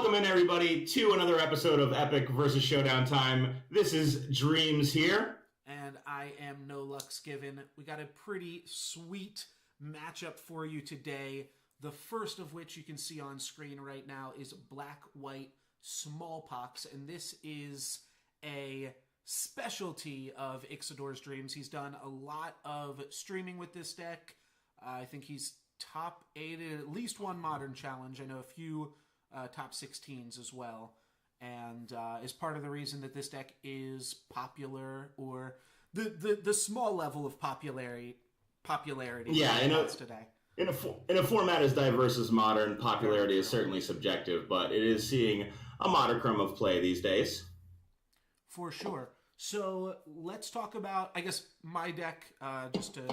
Welcome in, everybody, to another episode of Epic versus Showdown Time. This is Dreams here. And I am NoLucksGiven. We got a pretty sweet matchup for you today. The first of which you can see on screen right now is Black White Smallpox. And this is a specialty of IxidorsDreams. He's done a lot of streaming with this deck. I think he's top 8 at least one Modern Challenge. I know a few top 16s as well. And is part of the reason that this deck is popular, or the small level of popularity. Yeah, today. In a format as diverse as Modern, popularity is certainly subjective, but it is seeing a modicum of play these days. For sure. So let's talk about, I guess, my deck, just to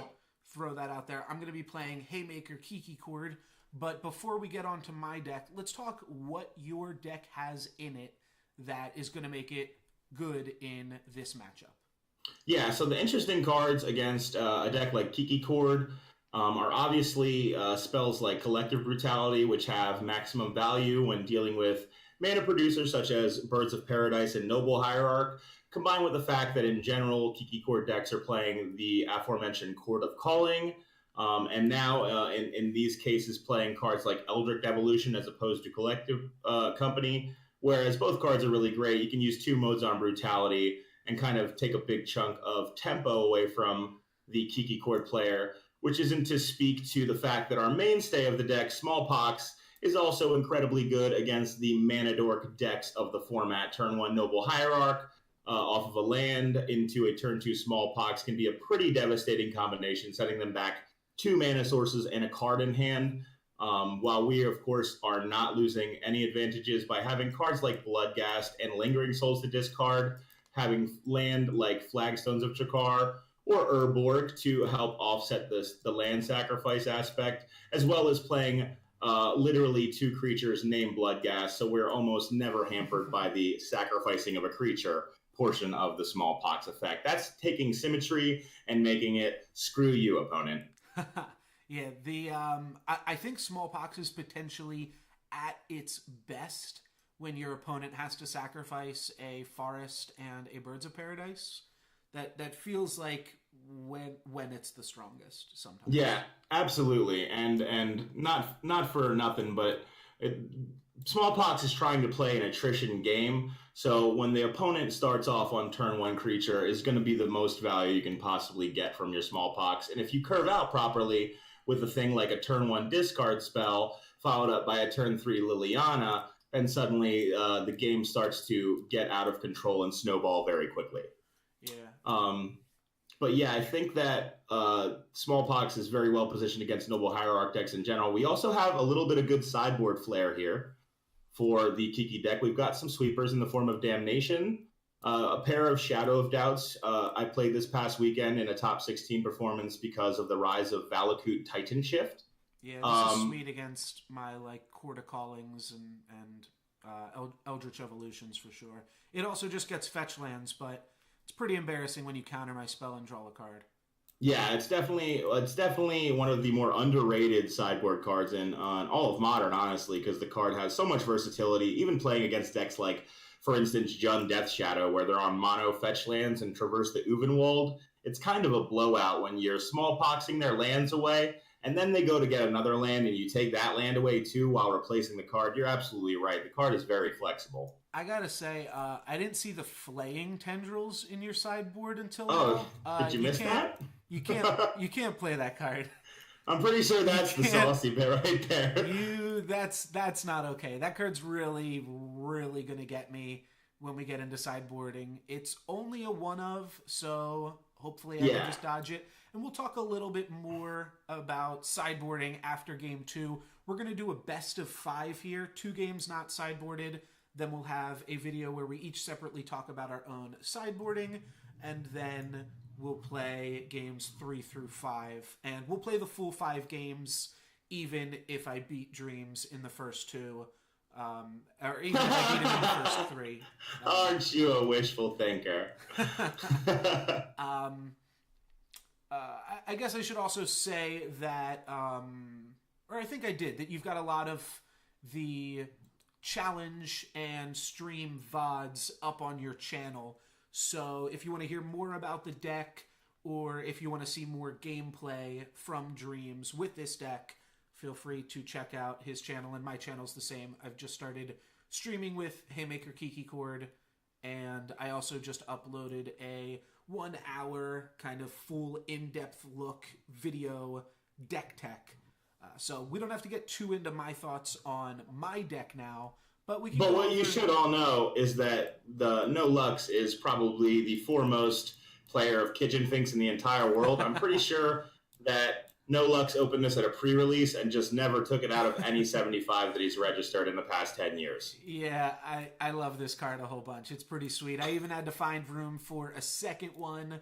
throw that out there. I'm going to be playing Haymaker, Kiki Chord. But before we get on to my deck, let's talk what your deck has in it that is going to make it good in this matchup. Yeah, so the interesting cards against a deck like Kiki Chord are obviously spells like Collective Brutality, which have maximum value when dealing with mana producers such as Birds of Paradise and Noble Hierarch, combined with the fact that in general, Kiki Chord decks are playing the aforementioned Chord of Calling, and now in these cases playing cards like Eldritch Evolution as opposed to Collective Company, whereas both cards are really great. You can use 2 modes on Brutality and kind of take a big chunk of tempo away from the Kiki Chord player, which isn't to speak to the fact that our mainstay of the deck, Smallpox, is also incredibly good against the Mana Dork decks of the format. Turn 1 Noble Hierarch off of a land into a turn 2 Smallpox can be a pretty devastating combination, setting them back 2 mana sources and a card in hand. While we, of course, are not losing any advantages by having cards like Bloodghast and Lingering Souls to discard, having land like Flagstones of Chakar or Urborg to help offset the land sacrifice aspect, as well as playing literally 2 creatures named Bloodghast, so we're almost never hampered by the sacrificing of a creature portion of the Smallpox effect. That's taking symmetry and making it screw you, opponent. Yeah, I think Smallpox is potentially at its best when your opponent has to sacrifice a Forest and a Birds of Paradise. That feels like when it's the strongest sometimes. Yeah, absolutely, and not for nothing, but Smallpox is trying to play an attrition game. So when the opponent starts off on turn 1 creature is going to be the most value you can possibly get from your Smallpox, and if you curve out properly with a thing like a turn 1 discard spell followed up by a turn 3 Liliana, then suddenly the game starts to get out of control and snowball very quickly. Yeah. But yeah, I think that Smallpox is very well positioned against Noble Hierarch decks in general. We also have a little bit of good sideboard flair here for the Kiki deck. We've got some sweepers in the form of Damnation, a pair of Shadow of Doubts. I played this past weekend in a top 16 performance because of the rise of Valakut Titan Shift. Yeah, this is sweet against my Chord of Callings and Eldritch Evolutions for sure. It also just gets fetch lands, but it's pretty embarrassing when you counter my spell and draw a card. Yeah, it's definitely one of the more underrated sideboard cards in all of Modern, honestly, because the card has so much versatility, even playing against decks like, for instance, Jund Death Shadow, where they're on mono fetch lands and traverse the Uvenwald. It's kind of a blowout when you're Smallpoxing their lands away, and then they go to get another land, and you take that land away too while replacing the card. You're absolutely right. The card is very flexible. I gotta say, I didn't see the Flaying Tendrils in your sideboard until now. Did you miss that? You can't play that card. I'm pretty sure that's the saucy bit right there. That's not okay. That card's really, really gonna get me when we get into sideboarding. It's only a 1-of, so hopefully I can just dodge it. And we'll talk a little bit more about sideboarding after game 2. We're gonna do a best of 5 here. 2 games not sideboarded. Then we'll have a video where we each separately talk about our own sideboarding, and then we'll play games 3 through 5. And we'll play the full 5 games, even if I beat Dreams in the first 2, or even if I beat him in the first 3. Aren't you a wishful thinker? I guess I should also say that, or I think I did, that you've got a lot of the challenge and stream VODs up on your channel. So if you want to hear more about the deck, or if you want to see more gameplay from Dreams with this deck, feel free to check out his channel, and my channel's the same. I've just started streaming with Haymaker Kiki Chord, and I also just uploaded a 1 hour kind of full in-depth look video deck tech. So we don't have to get too into my thoughts on my deck now, but we can. But what you should all know is that the No Lux is probably the foremost player of Kitchen Finks in the entire world. I'm pretty sure that No Lux opened this at a pre-release and just never took it out of any 75 that he's registered in the past 10 years. Yeah, I love this card a whole bunch. It's pretty sweet. I even had to find room for a second one,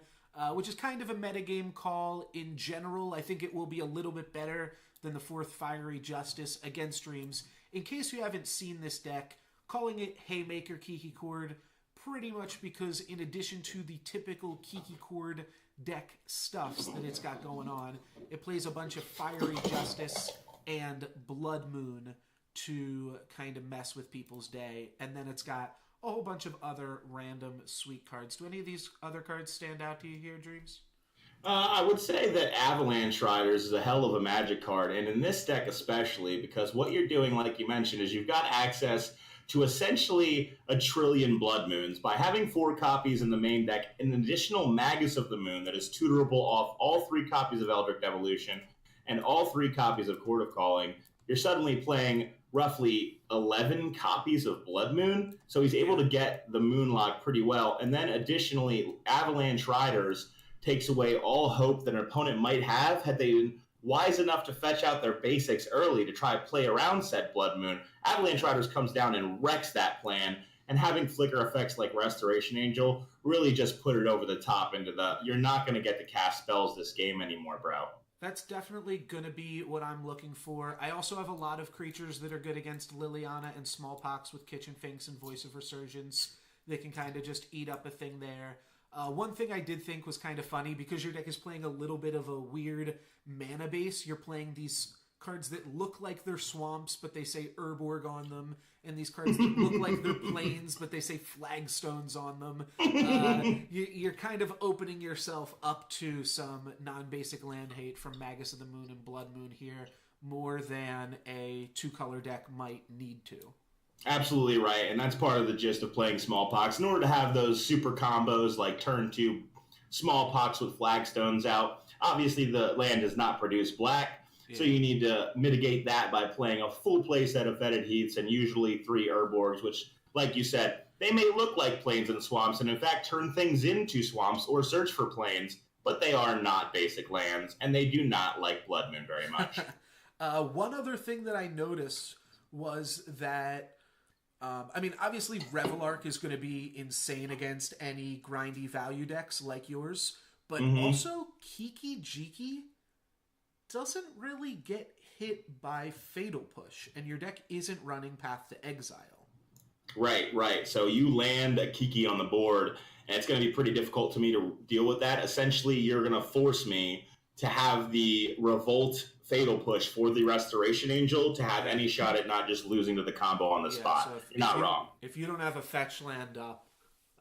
which is kind of a metagame call in general. I think it will be a little bit better than the 4th Fiery Justice against Dreams. In case you haven't seen this deck, calling it Haymaker Kiki Chord, pretty much because in addition to the typical Kiki Chord deck stuffs that it's got going on, it plays a bunch of Fiery Justice and Blood Moon to kind of mess with people's day, and then it's got a whole bunch of other random sweet cards. Do any of these other cards stand out to you here, Dreams? I would say that Avalanche Riders is a hell of a Magic card, and in this deck especially, because what you're doing, like you mentioned, is you've got access to essentially a trillion Blood Moons. By having 4 copies in the main deck, an additional Magus of the Moon that is tutorable off all 3 copies of Eldritch Evolution and all 3 copies of Court of Calling, you're suddenly playing roughly 11 copies of Blood Moon. So he's able to get the Moonlock pretty well. And then additionally, Avalanche Riders takes away all hope that an opponent might have had they been wise enough to fetch out their basics early to try to play around said Blood Moon. Avalanche Riders comes down and wrecks that plan, and having flicker effects like Restoration Angel really just put it over the top into the, you're not going to get to cast spells this game anymore, bro. That's definitely going to be what I'm looking for. I also have a lot of creatures that are good against Liliana and Smallpox with Kitchen Finks and Voice of Resurgence. They can kind of just eat up a thing there. One thing I did think was kind of funny, because your deck is playing a little bit of a weird mana base. You're playing these cards that look like they're swamps, but they say Urborg on them, and these cards that look like they're plains, but they say flagstones on them. You're kind of opening yourself up to some non-basic land hate from Magus of the Moon and Blood Moon here, more than a 2-color deck might need to. Absolutely right, and that's part of the gist of playing Smallpox. In order to have those super combos like turn 2 Smallpox with flagstones out, obviously the land does not produce black, so you need to mitigate that by playing a full play set of Fetid Heaths and usually 3 Urborgs, which, like you said, they may look like plains and swamps, and in fact turn things into swamps or search for plains, but they are not basic lands, and they do not like Blood Moon very much. One other thing that I noticed was that obviously Revelark is going to be insane against any grindy value decks like yours, but also Kiki Jiki doesn't really get hit by Fatal Push, and your deck isn't running Path to Exile. Right. So you land a Kiki on the board, and it's going to be pretty difficult to me to deal with that. Essentially, you're going to force me to have the Revolt Fatal Push for the Restoration Angel to have any shot at not just losing to the combo on the spot. So you're not wrong. If you don't have a fetch land up,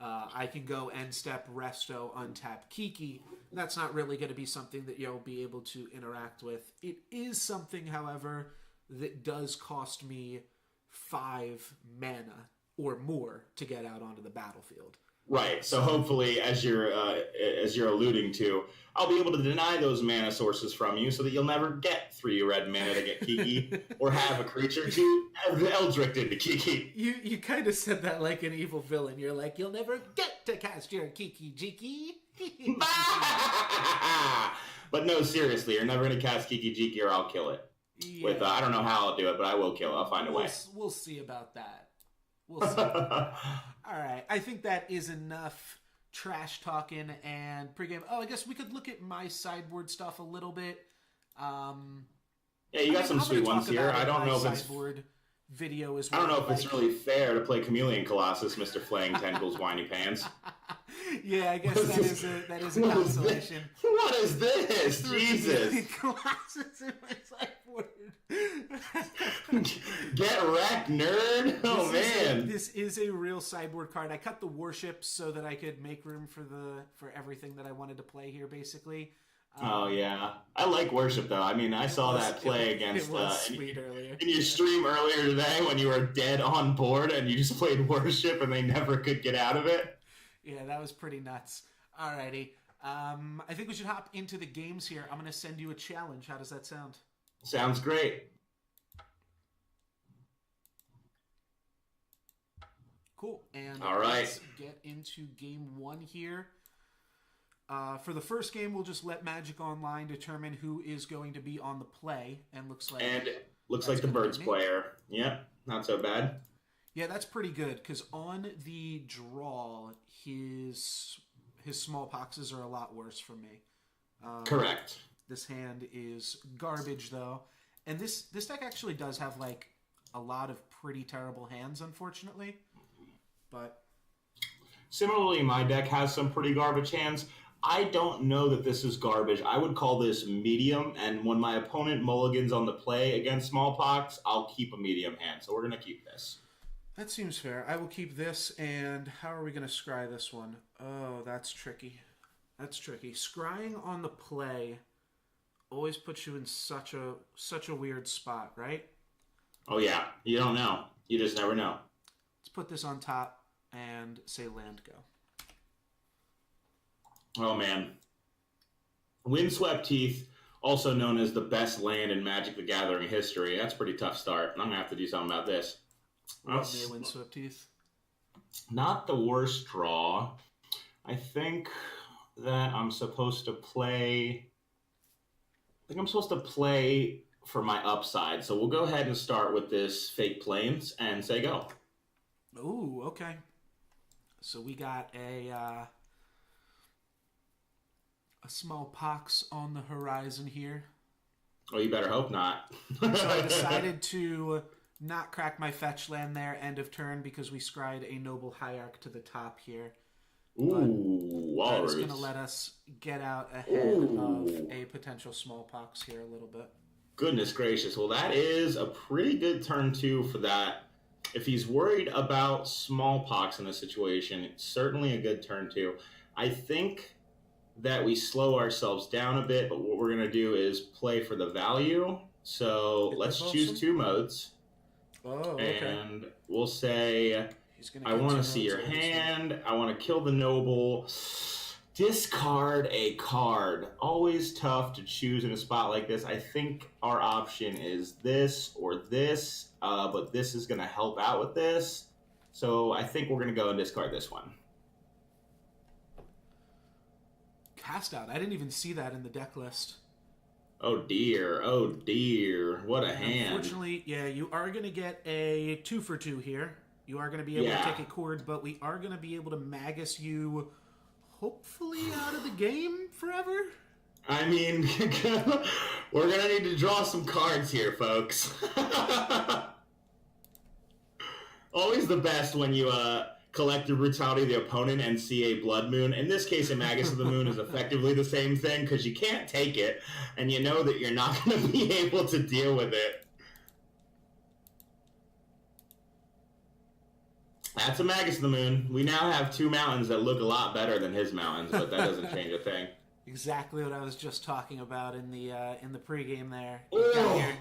I can go end step, resto, untap Kiki. That's not really going to be something that you'll be able to interact with. It is something, however, that does cost me 5 mana or more to get out onto the battlefield. Right. So hopefully, as you're alluding to, I'll be able to deny those mana sources from you so that you'll never get 3 red mana to get Kiki or have a creature to Eldritch into Kiki. You kind of said that like an evil villain. You're like, you'll never get to cast your Kiki Jiki. But no, seriously, you're never going to cast Kiki Jiki or I'll kill it. Yeah. With I don't know how I'll do it, but I will kill it. I'll find a way. We'll see about that. We'll see. All right. I think that is enough trash talking and pregame. Oh, I guess we could look at my sideboard stuff a little bit. Yeah, you got some sweet ones here. I don't know if it's sideboard video is. I don't know if it's really fair to play Chameleon Colossus, Mr. Flaying Tentacles, Whiny Pants. Yeah, I guess that is a consolation. What is this? Jesus! Glasses in my sideboard. Get wrecked, nerd! Oh man! This is a real sideboard card. I cut the warships so that I could make room for everything that I wanted to play here, basically. Oh yeah, I like worship though. I mean, I saw that play against in your stream earlier today when you were dead on board and you just played worship and they never could get out of it. Yeah, that was pretty nuts. Alrighty, I think we should hop into the games here. I'm gonna send you a challenge. How does that sound? Sounds great. Cool. And all right, let's get into game 1 here. For the first game, we'll just let Magic Online determine who is going to be on the play, and looks like the Birds player. Yep, not so bad. Yeah, that's pretty good because on the draw, his Smallpoxes are a lot worse for me. Correct. This hand is garbage though, and this deck actually does have like a lot of pretty terrible hands, unfortunately. But similarly, my deck has some pretty garbage hands. I don't know that this is garbage. I would call this medium, and when my opponent mulligans on the play against Smallpox, I'll keep a medium hand. So we're going to keep this. That seems fair. I will keep this, and how are we going to scry this one? Oh, that's tricky. That's tricky. Scrying on the play always puts you in such a weird spot, right? Oh, yeah. You don't know. You just never know. Let's put this on top and say land go. Oh, man. Windswept Teeth, also known as the best land in Magic the Gathering history. That's a pretty tough start. I'm going to have to do something about this. Love me a Windswept Teeth. Not the worst draw. I think that I'm supposed to play... for my upside. So we'll go ahead and start with this Fake Plains and say go. Ooh, okay. So we got a Smallpox on the horizon here. Oh, you better hope not. So I decided to not crack my fetch land there end of turn because we scried a Noble Hierarch to the top here. Ooh, that's going to let us get out ahead of a potential Smallpox here a little bit. Goodness gracious. Well, that is a pretty good turn 2 for that. If he's worried about Smallpox in this situation, it's certainly a good turn 2. I think that we slow ourselves down a bit, but what we're going to do is play for the value. So let's choose 2 modes. Oh, okay. And we'll say, I want to see your hand. I want to kill the noble. Discard a card. Always tough to choose in a spot like this. I think our option is this or this, but this is going to help out with this. So I think we're going to go and discard this one. Cast out. I didn't even see that in the deck list. Oh dear. Oh dear. What a hand. Unfortunately, yeah, you are going to get a 2 for 2 here. You are going to be able to take a Chord, but we are going to be able to Magus you hopefully out of the game forever. I mean, we're going to need to draw some cards here, folks. Always the best when you collect the brutality of the opponent and see a Blood Moon. In this case, a Magus of the Moon is effectively the same thing because you can't take it, and you know that you're not going to be able to deal with it. That's a Magus of the Moon. We now have 2 mountains that look a lot better than his mountains, but that doesn't change a thing. Exactly what I was just talking about in the pregame there. You got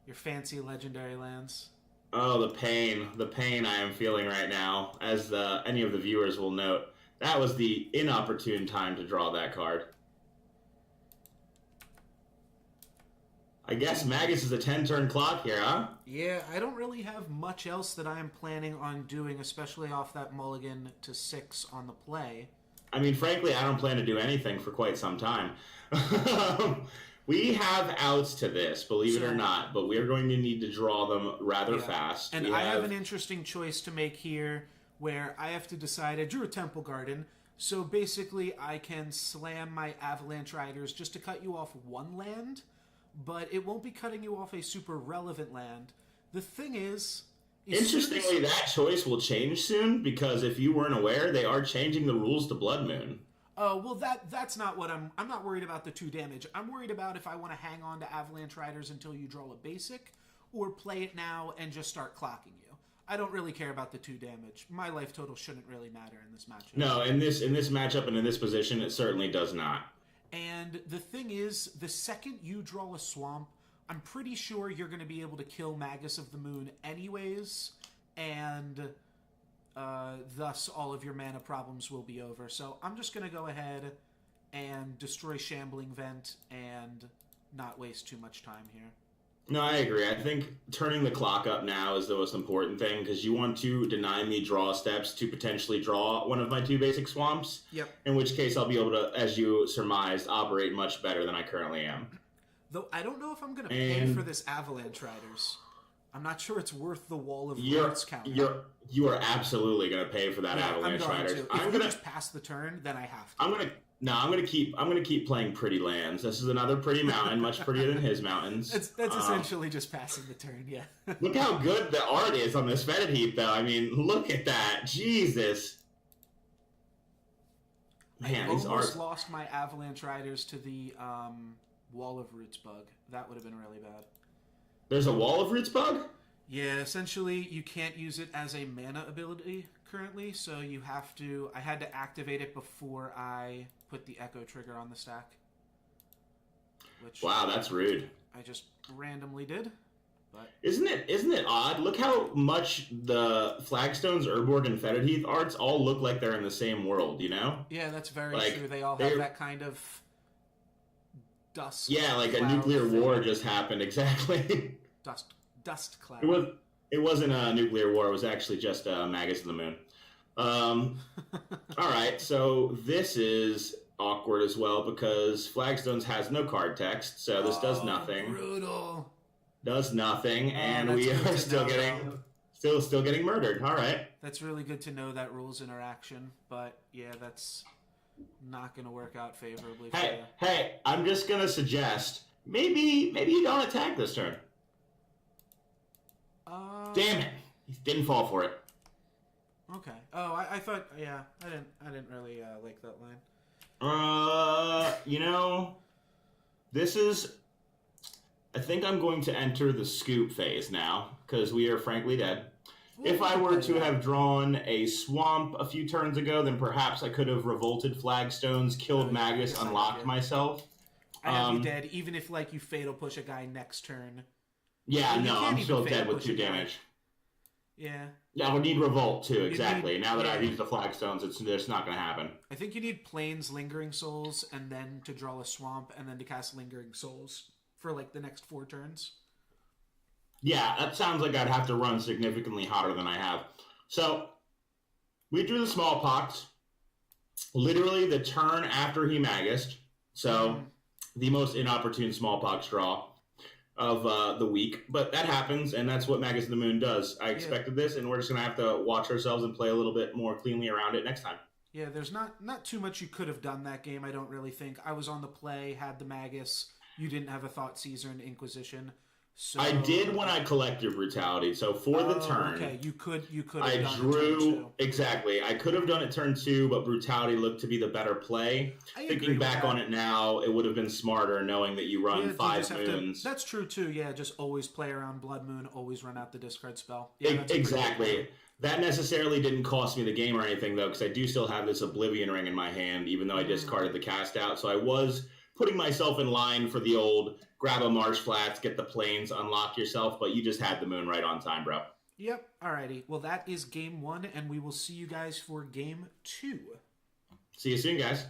your fancy legendary lands. Oh, the pain I am feeling right now, as any of the viewers will note. That was the inopportune time to draw that card. I guess Magus is a 10-turn clock here, huh? Yeah, I don't really have much else that I am planning on doing, especially off that mulligan to 6 on the play. I mean, frankly, I don't plan to do anything for quite some time. We have outs to this, believe it or not, but we're going to need to draw them rather fast. And I have an interesting choice to make here where I have to decide. I drew a Temple Garden, so basically I can slam my Avalanche Riders just to cut you off 1 land, but it won't be cutting you off a super relevant land. The thing is, Interestingly, that choice will change soon because if you weren't aware, they are changing the rules to Blood Moon. Oh, well, that's not what I'm not worried about the 2 damage. I'm worried about if I want to hang on to Avalanche Riders until you draw a basic, or play it now and just start clocking you. I don't really care about the 2 damage. My life total shouldn't really matter in this matchup. No, in this matchup and in this position, it certainly does not. And the thing is, the second you draw a swamp, I'm pretty sure you're going to be able to kill Magus of the Moon anyways, and thus all of your mana problems will be over. So I'm just going to go ahead and destroy Shambling Vent and not waste too much time here. No, I agree. I think turning the clock up now is the most important thing because you want to deny me draw steps to potentially draw one of my 2 basic swamps. Yep. In which case I'll be able to, as you surmised, operate much better than I currently am. Though I don't know if I'm going to pay for this Avalanche Riders. I'm not sure it's worth the Wall of Roots count. You are absolutely going to pay for that Avalanche Riders. I'm going to just pass the turn, then I have to. I'm gonna keep playing pretty lands. This is another pretty mountain, much prettier than his mountains. That's essentially just passing the turn, yeah. Look how good the art is on this Fetid Heap, though. I mean, look at that. Jesus. Man, I almost lost my Avalanche Riders to the Wall of Roots bug. That would have been really bad. There's a Wall of Roots bug? Yeah, essentially you can't use it as a mana ability currently, so you have to... I had to activate it before I put the Echo trigger on the stack. Wow, that's rude. I just randomly did. But Isn't it odd? Look how much the Flagstones, Urborg, and Fetid Heath arts all look like they're in the same world, you know? Yeah, that's very true. They all have that kind of dust. Yeah, like a nuclear war just happened, exactly. Dust cloud. It wasn't a nuclear war. It was actually just Magus of the Moon. All right, so this is awkward as well because Flagstones has no card text, so this does nothing. Brutal. Does nothing, and we are still getting murdered. All right. That's really good to know that rules interaction, but yeah, that's not going to work out favorably for you. Hey, I'm just going to suggest maybe you don't attack this turn. Damn it! He didn't fall for it. Okay. Oh, I thought. Yeah, I didn't really like that line. You know, this is. I think I'm going to enter the scoop phase now because we are frankly dead. If I were to have drawn a swamp a few turns ago, then perhaps I could have revolted Flagstones, killed Magus, unlocked myself. I have you dead, even if like you fatal push a guy next turn. Yeah, no, I'm still dead with 2 damage. Yeah. Yeah, I would need Revolt too, exactly. Now that I've used the Flagstones, it's just not going to happen. I think you need Plains Lingering Souls, and then to draw a Swamp, and then to cast Lingering Souls for like the next 4 turns. Yeah, that sounds like I'd have to run significantly hotter than I have. So, we drew the Smallpox, literally the turn after he Magused. So, the most inopportune Smallpox draw of the week, but that happens, and that's what Magus of the Moon does. I expected this, and we're just going to have to watch ourselves and play a little bit more cleanly around it next time. Yeah, there's not too much you could have done that game, I don't really think. I was on the play, had the Magus. You didn't have a Thought Caesar and Inquisition. So I did when I collected Brutality. So for the turn, okay, you could. I drew exactly. I could have done it turn 2, but Brutality looked to be the better play. Thinking back on it now, it would have been smarter knowing that you run 5 moons. That's true too. Yeah, just always play around Blood Moon. Always run out the discard spell. Yeah, exactly. That necessarily didn't cost me the game or anything though, because I do still have this Oblivion Ring in my hand, even though I discarded the cast out. So I was putting myself in line for the old grab a Marsh Flats, get the plains, unlock yourself, but you just had the moon right on time, bro. Yep. Alrighty. Well, that is game 1, and we will see you guys for game 2. See you soon, guys.